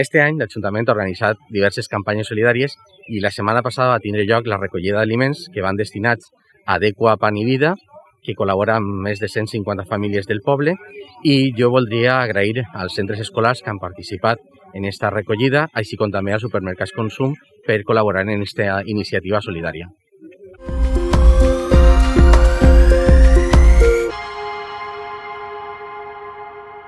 Este any l'Ajuntament ha organitzat diverses campanyes solidàries i la setmana passada va tindre lloc la recollida d'aliments que van destinats a Adequa Pan i Vida, que col·labora amb més de 150 famílies del poble, i jo voldria agrair als centres escolars que han participat en esta recollida, així com també als supermercats Consum per col·laborar en aquesta iniciativa solidària.